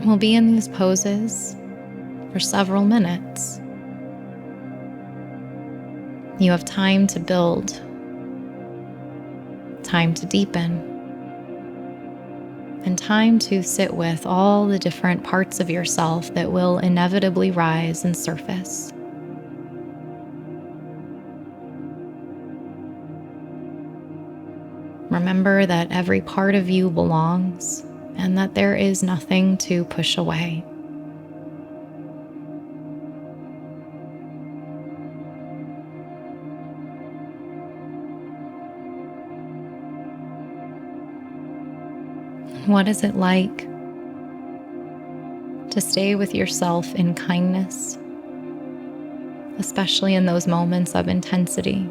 We'll be in these poses for several minutes. You have time to build, time to deepen, and time to sit with all the different parts of yourself that will inevitably rise and surface. Remember that every part of you belongs and that there is nothing to push away. What is it like to stay with yourself in kindness, especially in those moments of intensity?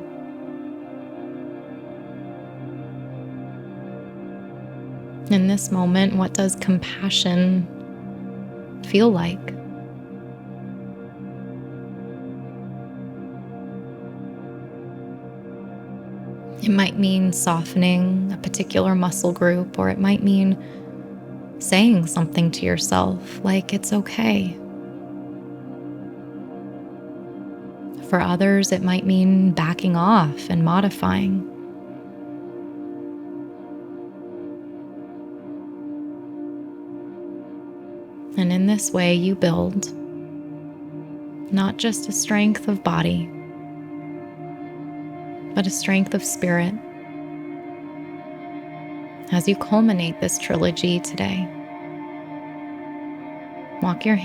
In this moment, what does compassion feel like? It might mean softening a particular muscle group, or it might mean saying something to yourself like it's okay. For others, it might mean backing off and modifying. And in this way, you build not just a strength of body, but a strength of spirit as you culminate this trilogy today. Walk your